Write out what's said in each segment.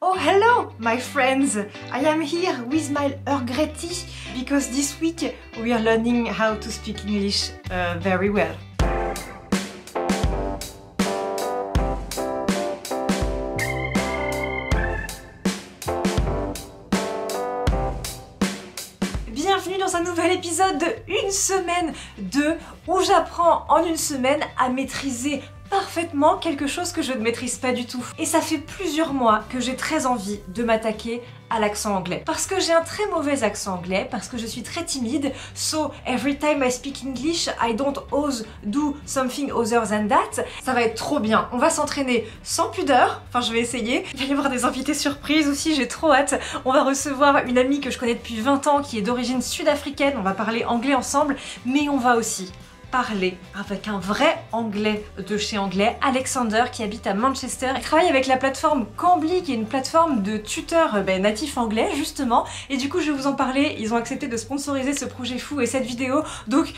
Oh hello my friends! I am here with my Earl Grey tea because this week we are learning how to speak English very well. Bienvenue dans un nouvel épisode de Une semaine 2 où j'apprends en une semaine à maîtriser parfaitement quelque chose que je ne maîtrise pas du tout. Et ça fait plusieurs mois que j'ai très envie de m'attaquer à l'accent anglais. Parce que j'ai un très mauvais accent anglais, parce que je suis très timide, so every time I speak English, I don't always do something other than that. Ça va être trop bien. On va s'entraîner sans pudeur, enfin je vais essayer. Il va y avoir des invités surprises aussi, j'ai trop hâte. On va recevoir une amie que je connais depuis 20 ans qui est d'origine sud-africaine, on va parler anglais ensemble, mais on va aussi parler avec un vrai anglais de chez Anglais, Alexander, qui habite à Manchester. Il travaille avec la plateforme Cambly, qui est une plateforme de tuteurs natifs anglais, justement. Et du coup, je vais vous en parler. Ils ont accepté de sponsoriser ce projet fou et cette vidéo. Donc,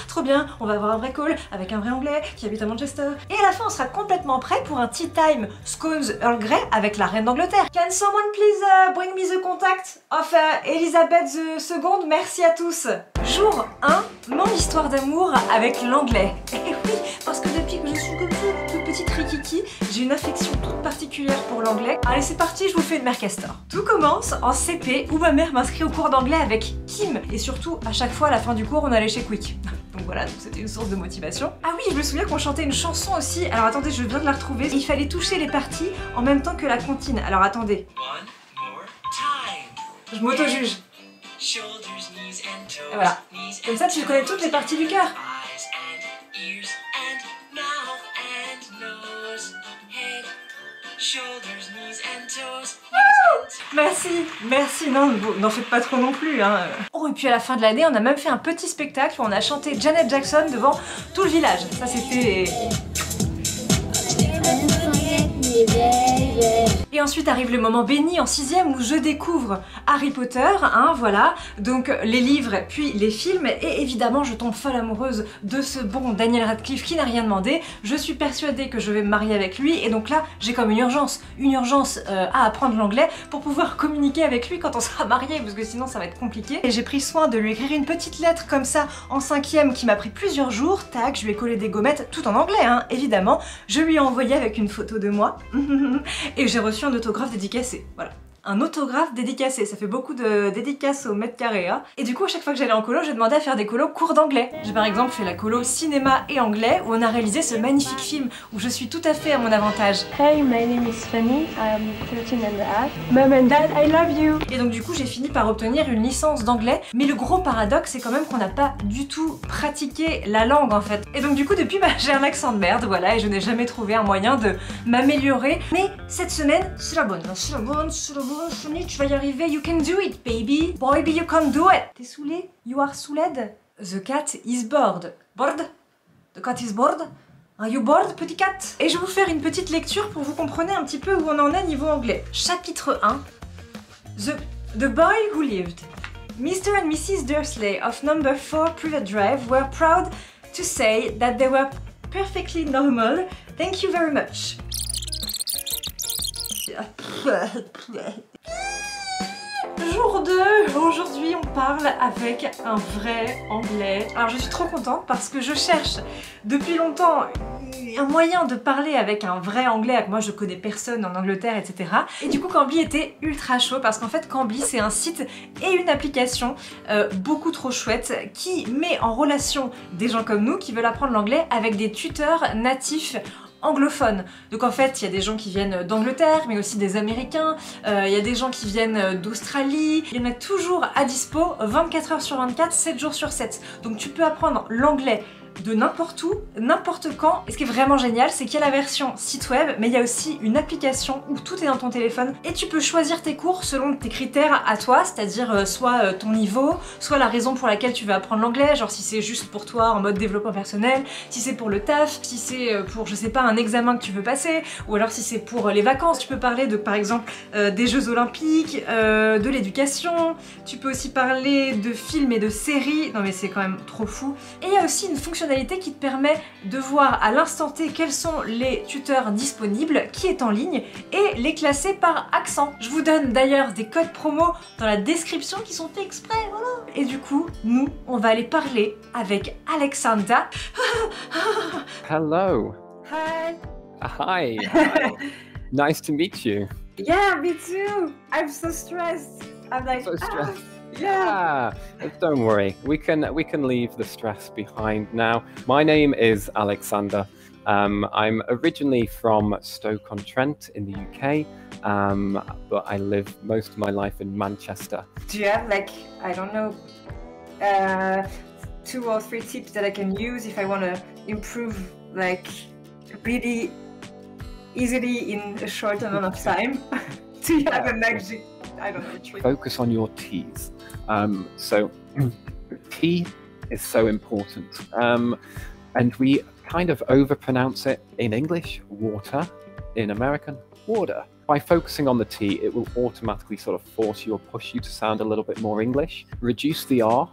trop bien, on va avoir un vrai call avec un vrai anglais qui habite à Manchester. Et à la fin, on sera complètement prêt pour un tea time scones Earl Grey avec la reine d'Angleterre. Can someone please bring me the contact of Elizabeth II? Merci à tous. Jour 1, mon histoire d'amour avec l'anglais. Et oui, parce que depuis que je suis comme ça, toute petite rikiki, j'ai une affection toute particulière pour l'anglais. Allez, c'est parti, je vous fais une mère castor. Tout commence en CP où ma mère m'inscrit au cours d'anglais avec Kim. Et surtout, à chaque fois, à la fin du cours, on allait chez Quick. Donc voilà, c'était une source de motivation. Ah oui, je me souviens qu'on chantait une chanson aussi. Alors attendez, je viens de la retrouver. Il fallait toucher les parties en même temps que la comptine. Alors attendez. Je m'auto-juge. Et voilà. Comme ça, tu connais toutes les parties du cœur. Merci, non, n'en faites pas trop non plus, hein. Oh, et puis à la fin de l'année, on a même fait un petit spectacle où on a chanté Janet Jackson devant tout le village. Ça, c'était... Et ensuite arrive le moment béni en 6ème où je découvre Harry Potter, hein, voilà, donc les livres puis les films, et évidemment je tombe folle amoureuse de ce bon Daniel Radcliffe qui n'a rien demandé. Je suis persuadée que je vais me marier avec lui, et donc là j'ai comme une urgence à apprendre l'anglais pour pouvoir communiquer avec lui quand on sera mariés, parce que sinon ça va être compliqué. Et j'ai pris soin de lui écrire une petite lettre comme ça en 5ème qui m'a pris plusieurs jours. Tac, je lui ai collé des gommettes, tout en anglais, hein, évidemment. Je lui ai envoyé avec une photo de moi et j'ai reçu un autographe dédicacé, voilà. Un autographe dédicacé, ça fait beaucoup de dédicaces au mètre carré, hein. Et du coup, à chaque fois que j'allais en colo, j'ai demandé à faire des colos cours d'anglais. J'ai par exemple fait la colo cinéma et anglais, où on a réalisé ce magnifique film, où je suis tout à fait à mon avantage. Hey, my name is Fanny, I am 13 and a half. Mom and Dad, I love you! Et donc du coup, j'ai fini par obtenir une licence d'anglais, mais le gros paradoxe, c'est quand même qu'on n'a pas du tout pratiqué la langue, en fait. Et donc du coup, depuis, j'ai un accent de merde, voilà, et je n'ai jamais trouvé un moyen de m'améliorer. Mais cette semaine, c'est la bonne, Fanny, tu vas y arriver, you can do it, baby. Baby, you can do it. T'es saoulé? You are saouled? The cat is bored. Bored? The cat is bored? Are you bored, petit cat? Et je vais vous faire une petite lecture pour vous compreniez un petit peu où on en est niveau anglais. Chapitre 1. The boy who lived. Mr. and Mrs. Dursley of number 4 Privet Drive were proud to say that they were perfectly normal. Thank you very much. Jour 2, aujourd'hui on parle avec un vrai anglais. Alors je suis trop contente parce que je cherche depuis longtemps un moyen de parler avec un vrai anglais. Moi je connais personne en Angleterre, etc. Et du coup Cambly était ultra chaud parce qu'en fait Cambly c'est un site et une application beaucoup trop chouette qui met en relation des gens comme nous qui veulent apprendre l'anglais avec des tuteurs natifs anglophones. Donc en fait, il y a des gens qui viennent d'Angleterre, mais aussi des Américains, il y a des gens qui viennent d'Australie, il y en a toujours à dispo 24 heures sur 24, 7 jours sur 7. Donc tu peux apprendre l'anglais de n'importe où, n'importe quand. Et ce qui est vraiment génial, c'est qu'il y a la version site web, mais il y a aussi une application où tout est dans ton téléphone et tu peux choisir tes cours selon tes critères à toi, c'est-à-dire soit ton niveau, soit la raison pour laquelle tu veux apprendre l'anglais, genre si c'est juste pour toi en mode développement personnel, si c'est pour le taf, si c'est pour, je sais pas, un examen que tu veux passer, ou alors si c'est pour les vacances. Tu peux parler de, par exemple, des Jeux Olympiques, de l'éducation, tu peux aussi parler de films et de séries. Non mais c'est quand même trop fou. Et il y a aussi une fonctionnalité fonctionnalité qui te permet de voir à l'instant T quels sont les tuteurs disponibles, qui est en ligne, et les classer par accent. Je vous donne d'ailleurs des codes promo dans la description qui sont faits exprès, voilà. Et du coup, nous, on va aller parler avec Alexandra. Hello. Hi. Hi. Nice to meet you. Yeah, me too. I'm so stressed. I'm like, So stressed. yeah. Don't worry. We can leave the stress behind now. My name is Alexander. I'm originally from Stoke-on-Trent in the UK, but I live most of my life in Manchester. Do you have like, I don't know, 2 or 3 tips that I can use if I want to improve like really easily in a short amount of time? Do you have a magic, I don't know, trick? Focus on your T's. So T is so important. And we kind of overpronounce it in English, water, in American, water. By focusing on the T, it will automatically sort of force you or push you to sound a little bit more English. Reduce the R.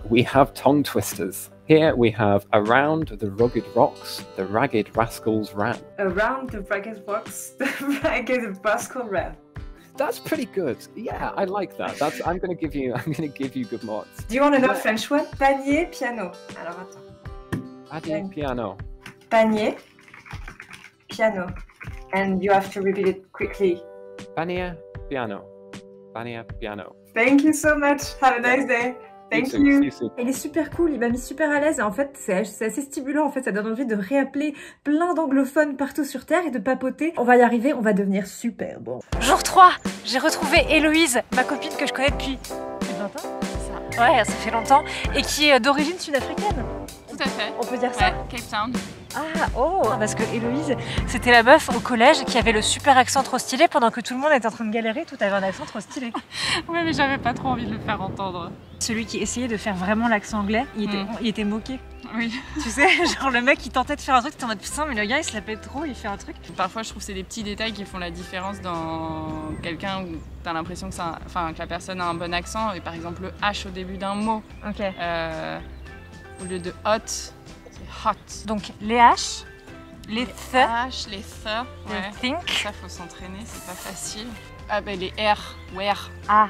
We have tongue twisters. Here we have around the rugged rocks, the ragged rascals ran. Around the ragged rocks, the ragged rascal ran. That's pretty good. Yeah, I like that. I'm gonna give you good marks. Do you want to know French one? Panier, piano. Alors attends. Panier, piano. Panier, piano. And you have to repeat it quickly. Panier, piano. Panier, piano. Thank you so much. Have a nice day. Thank See you soon. Il est super cool, il m'a mis super à l'aise et en fait c'est assez stimulant, en fait ça donne envie de réappeler plein d'anglophones partout sur Terre et de papoter. On va y arriver, on va devenir super bon. Jour 3, j'ai retrouvé Héloïse, ma copine que je connais depuis plus de 20 ans. Ça. Ouais, ça fait longtemps et qui est d'origine sud-africaine. Tout à fait. On peut dire ça? Ouais, Cape Town. Ah, oh, parce que Héloïse, c'était la meuf au collège qui avait le super accent trop stylé pendant que tout le monde était en train de galérer, tout avait un accent trop stylé. Ouais, mais j'avais pas trop envie de le faire entendre. Celui qui essayait de faire vraiment l'accent anglais, il était moqué. Oui. Tu sais, genre le mec il tentait de faire un truc, t'es en mode putain mais le gars il se la pète trop, il fait un truc. Parfois je trouve que c'est des petits détails qui font la différence dans quelqu'un où t'as l'impression que, que la personne a un bon accent, et par exemple le H au début d'un mot. Ok. Au lieu de hot, c'est hot. Donc les H, les th, H, les th, les ouais. think. Ça faut s'entraîner, c'est pas facile. Ah ben les R, where. Ah,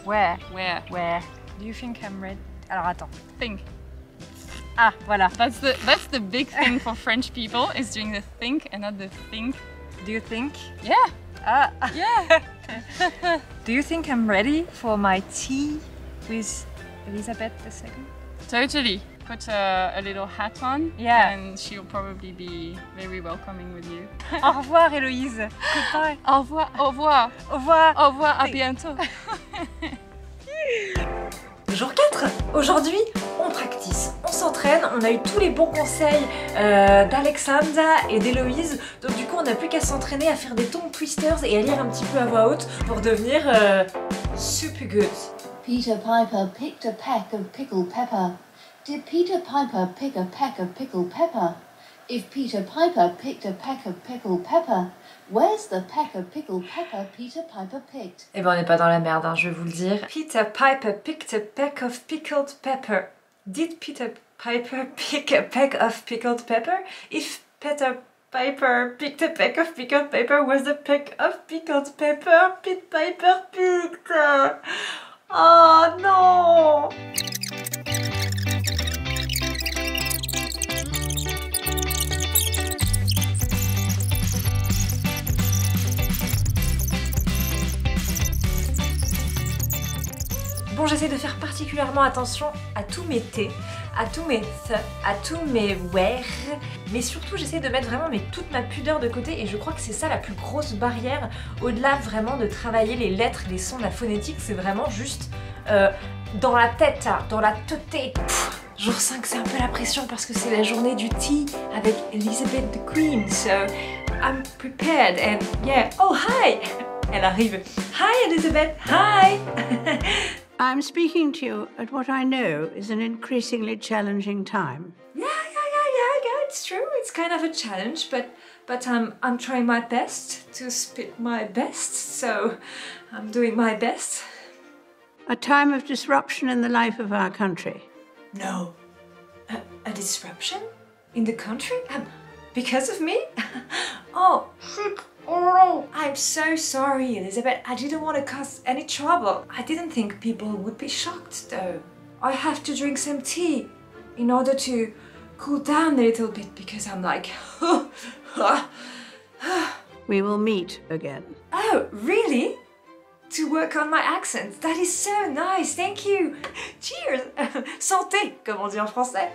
where, Where. where. Do you think I'm ready? Alors attends. Think. Ah, voilà. That's the big thing for French people, is doing the think and not the think. Do you think? Yeah. Ah. Yeah. Do you think I'm ready for my tea with Elizabeth II? Totally. Put a little hat on, Yeah. and she'll probably be very welcoming with you. Au revoir Héloïse. Goodbye. Au revoir, au revoir, Au revoir. au revoir, à bientôt. Jour 4. Aujourd'hui, on practice, on s'entraîne, on a eu tous les bons conseils d'Alexandra et d'Héloïse. Donc du coup, on n'a plus qu'à s'entraîner à faire des tongue twisters et à lire un petit peu à voix haute pour devenir super good. Peter Piper picked a peck of pickled pepper. Did Peter Piper pick a peck of pickled pepper? If Peter Piper picked a peck of pickled pepper, where's the peck of pickled pepper Peter Piper picked? Eh ben on n'est pas dans la merde, hein, je vais vous le dire. Peter Piper picked a peck of pickled pepper. Did Peter Piper pick a peck of pickled pepper? If Peter Piper picked a peck of pickled pepper, where's the peck of pickled pepper Peter Piper picked? Oh non! Bon, j'essaie de faire particulièrement attention à tous mes T, à tous mes th, à tous mes where, mais surtout j'essaie de mettre vraiment toute ma pudeur de côté et je crois que c'est ça la plus grosse barrière, au-delà vraiment de travailler les lettres, les sons, la phonétique, c'est vraiment juste dans la tête, dans la teuté. Jour 5, c'est un peu la pression parce que c'est la journée du tea avec Elizabeth the Queen, so I'm prepared and yeah, oh hi! Elle arrive. Hi Elizabeth, hi! I'm speaking to you at what I know is an increasingly challenging time. Yeah, it's true. It's kind of a challenge, but I'm trying my best to spit my best, so I'm doing my best. A time of disruption in the life of our country. No, A disruption? In the country? Because of me? Oh, shit. Oh, I'm so sorry, Elizabeth. I didn't want to cause any trouble. I didn't think people would be shocked, though. I have to drink some tea in order to cool down a little bit because I'm like... We will meet again. Oh, really? To work on my accent. That is so nice, thank you. Cheers. Santé, comme on dit en français.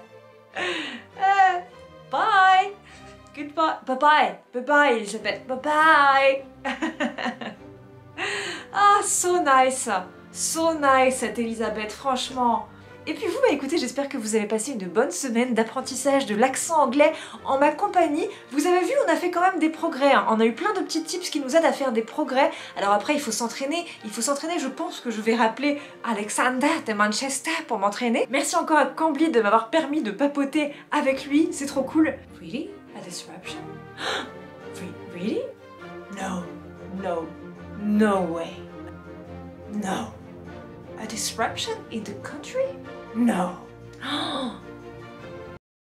Bye. Goodbye. Bye-bye. Bye-bye, Elizabeth. Bye-bye. Ah, so nice. So nice, cette Elizabeth, franchement. Et puis vous, écoutez, j'espère que vous avez passé une bonne semaine d'apprentissage de l'accent anglais en ma compagnie. Vous avez vu, on a fait quand même des progrès, hein. On a eu plein de petits tips qui nous aident à faire des progrès. Alors après, il faut s'entraîner, je pense que je vais rappeler Alexander de Manchester pour m'entraîner. Merci encore à Cambly de m'avoir permis de papoter avec lui, c'est trop cool. Really? A disruption? Really? No, no, no way. No. A disruption in the country? No.